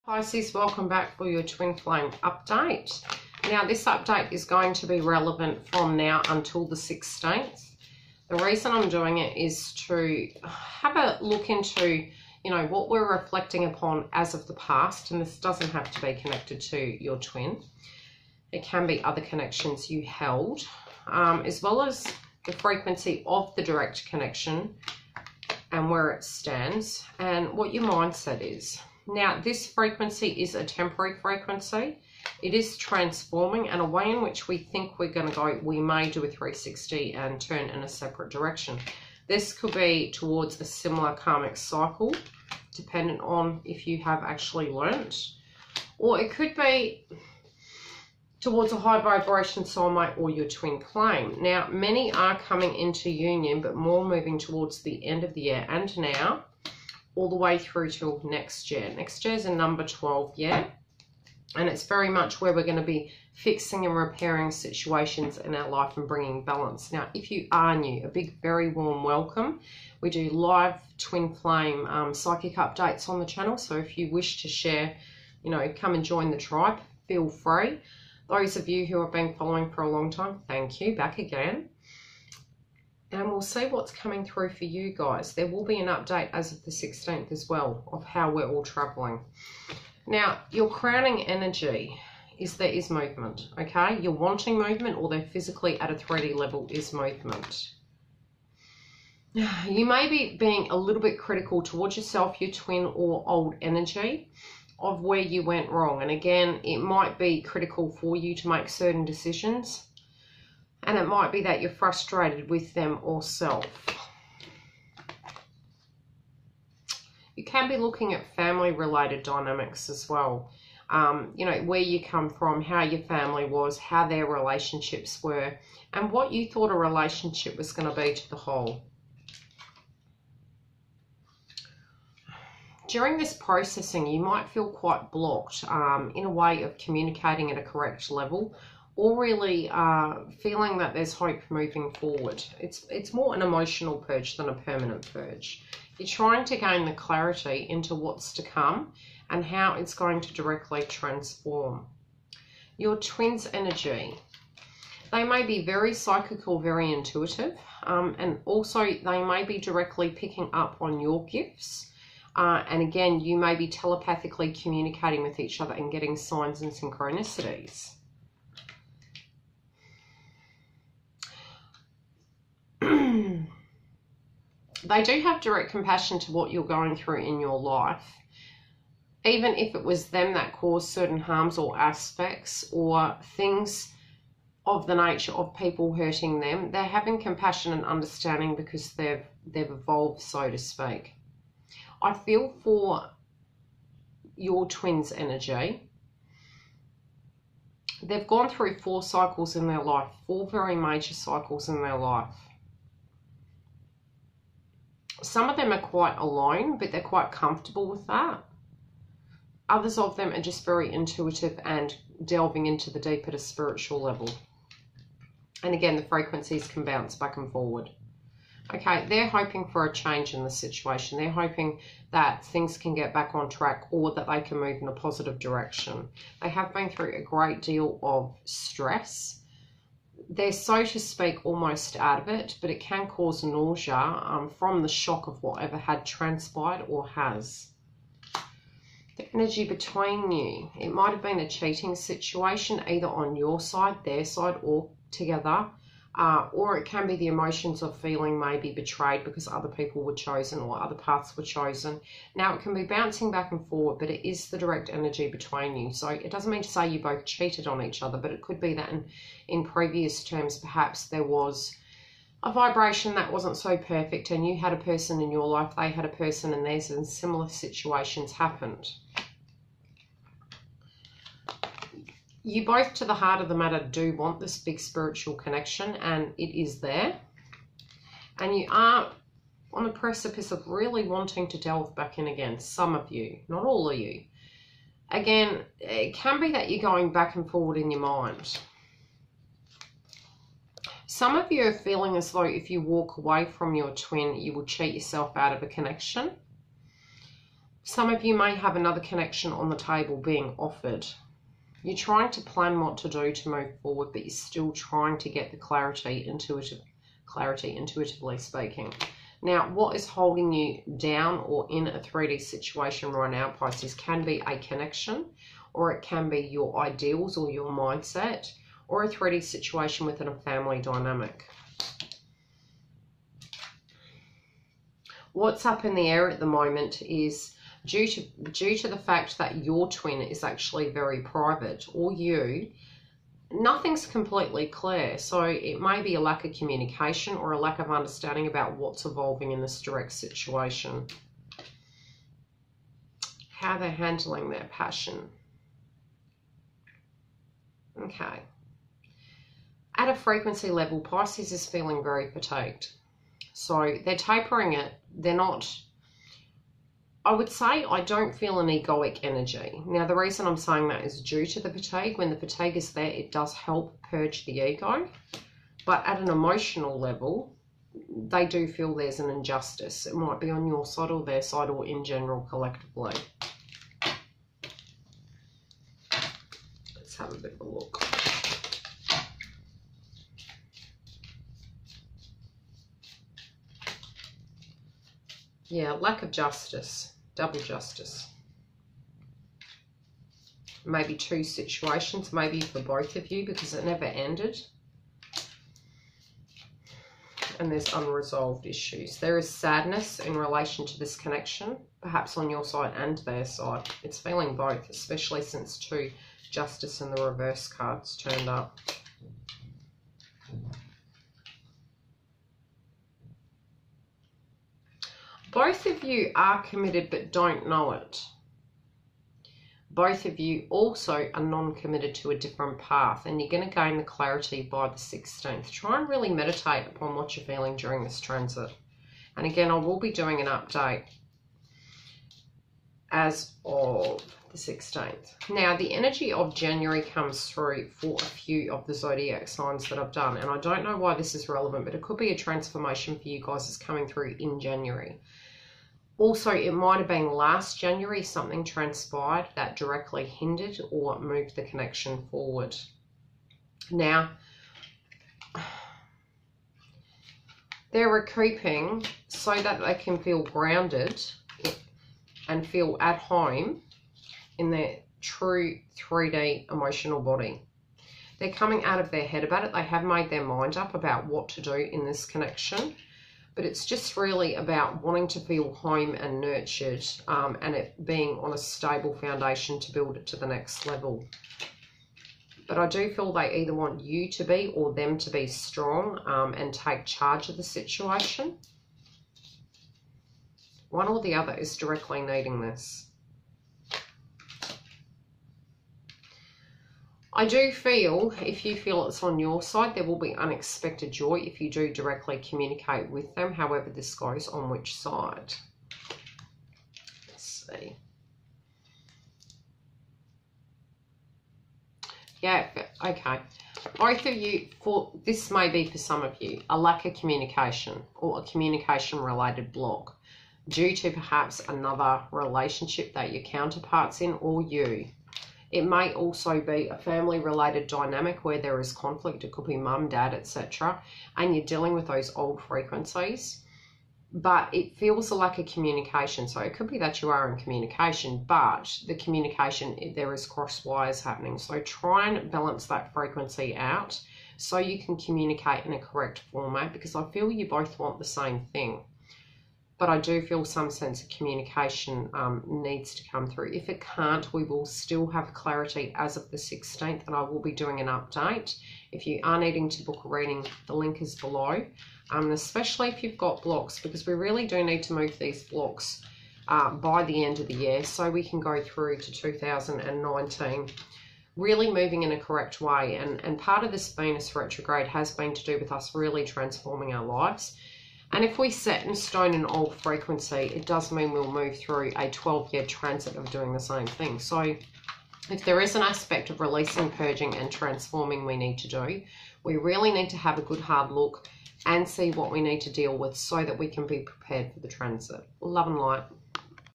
Pisces, welcome back for your twin flame update. Now, this update is going to be relevant from now until the 16th. The reason I'm doing it is to have a look into, what we're reflecting upon as of the past, and this doesn't have to be connected to your twin. It can be other connections you held, as well as the frequency of the direct connection and where it stands and what your mindset is. Now, this frequency is a temporary frequency. It is transforming, and a way in which we think we're going to go, we may do a 360 and turn in a separate direction. This could be towards a similar karmic cycle, dependent on if you have actually learnt. Or it could be towards a high vibration soulmate or your twin flame. Now, many are coming into union, but more moving towards the end of the year and now, all the way through till next year. Next year is a number 12 year, and it's very much where we're going to be fixing and repairing situations in our life and bringing balance. Now, if you are new, a big, very warm welcome. We do live twin flame psychic updates on the channel, so if you wish to share, come and join the tribe, feel free. Those of you who have been following for a long time, thank you, back again. And we'll see what's coming through for you guys. There will be an update as of the 16th as well of how we're all traveling. Now, your crowning energy is there is movement, okay? You're wanting movement, or they're physically at a 3D level is movement. You may be being a little bit critical towards yourself, your twin, or old energy of where you went wrong. And again, it might be critical for you to make certain decisions. And it might be that you're frustrated with them or self. You can be looking at family-related dynamics as well. Where you come from, how your family was, how their relationships were, and what you thought a relationship was going to be to the whole. During this processing, you might feel quite blocked in a way of communicating at a correct level, or really feeling that there's hope moving forward. It's more an emotional purge than a permanent purge. You're trying to gain the clarity into what's to come and how it's going to directly transform. Your twin's energy. They may be very psychic or very intuitive, and also they may be directly picking up on your gifts. And again, you may be telepathically communicating with each other and getting signs and synchronicities. They do have direct compassion to what you're going through in your life. Even if it was them that caused certain harms or aspects or things of the nature of people hurting them, they're having compassion and understanding because they've evolved, so to speak. I feel for your twin's energy. They've gone through 4 cycles in their life, 4 very major cycles in their life. Some of them are quite alone, but they're quite comfortable with that. Others of them are just very intuitive and delving into the deep at a spiritual level. And again, the frequencies can bounce back and forward. Okay, they're hoping for a change in the situation. They're hoping that things can get back on track or that they can move in a positive direction. They have been through a great deal of stress. They're, so to speak, almost out of it, but it can cause nausea from the shock of whatever had transpired or has. The energy between you. It might have been a cheating situation, either on your side, their side, or together. Or it can be the emotions of feeling maybe betrayed because other people were chosen or other paths were chosen. Now, it can be bouncing back and forward, but it is the direct energy between you. So it doesn't mean to say you both cheated on each other, but it could be that in previous terms, perhaps there was a vibration that wasn't so perfect, and you had a person in your life, they had a person in theirs, and similar situations happened. You both, to the heart of the matter, do want this big spiritual connection, and it is there. And you are on the precipice of really wanting to delve back in again. Some of you, not all of you. Again, it can be that you're going back and forward in your mind. Some of you are feeling as though if you walk away from your twin, you will cheat yourself out of a connection. Some of you may have another connection on the table being offered. You're trying to plan what to do to move forward, but you're still trying to get the clarity, intuitively speaking. Now, what is holding you down or in a 3D situation right now, Pisces, can be a connection, or it can be your ideals or your mindset, or a 3D situation within a family dynamic. What's up in the air at the moment is due to the fact that your twin is actually very private, or you, nothing's completely clear. So it may be a lack of communication or a lack of understanding about what's evolving in this direct situation. How they're handling their passion. Okay. At a frequency level, Pisces is feeling very fatigued. So they're tapering it. They're not, I would say, I don't feel an egoic energy. Now, the reason I'm saying that is due to the fatigue. When the fatigue is there, it does help purge the ego. But at an emotional level, they do feel there's an injustice. It might be on your side or their side, or in general, collectively. Let's have a bit of a look. Yeah, lack of justice, double justice. Maybe two situations, maybe for both of you, because it never ended. And there's unresolved issues. There is sadness in relation to this connection, perhaps on your side and their side. It's feeling both, especially since two justice and the reverse cards turned up. Both of you are committed but don't know it. Both of you also are non-committed to a different path, and you're going to gain the clarity by the 16th. Try and really meditate upon what you're feeling during this transit. And again, I will be doing an update as of the 16th. Now, the energy of January comes through for a few of the zodiac signs that I've done, and I don't know why this is relevant, but it could be a transformation for you guys that's coming through in January. Also, it might have been last January something transpired that directly hindered or moved the connection forward. Now, they're recouping so that they can feel grounded and feel at home in their true 3D emotional body. They're coming out of their head about it. They have made their mind up about what to do in this connection. But it's just really about wanting to feel home and nurtured, and it being on a stable foundation to build it to the next level. But I do feel they either want you to be or them to be strong and take charge of the situation. One or the other is directly needing this. I do feel, if you feel it's on your side, there will be unexpected joy if you do directly communicate with them, however this goes on which side. Let's see. Yeah, okay. Both of you, this may be for some of you, a lack of communication or a communication-related block due to perhaps another relationship that your counterpart's in or you. It may also be a family-related dynamic where there is conflict. It could be mum, dad, etc. And you're dealing with those old frequencies. But it feels a lack of communication. So it could be that you are in communication, but the communication, there is cross wires happening. So try and balance that frequency out so you can communicate in a correct format, because I feel you both want the same thing. But I do feel some sense of communication needs to come through. If it can't, we will still have clarity as of the 16th, and I will be doing an update. If you are needing to book a reading, the link is below, especially if you've got blocks, because we really do need to move these blocks by the end of the year so we can go through to 2019 really moving in a correct way. And part of this Venus retrograde has been to do with us really transforming our lives. And if we set in stone an old frequency, it does mean we'll move through a 12-year transit of doing the same thing. So if there is an aspect of releasing, purging and transforming we need to do, we really need to have a good hard look and see what we need to deal with so that we can be prepared for the transit. Love and light.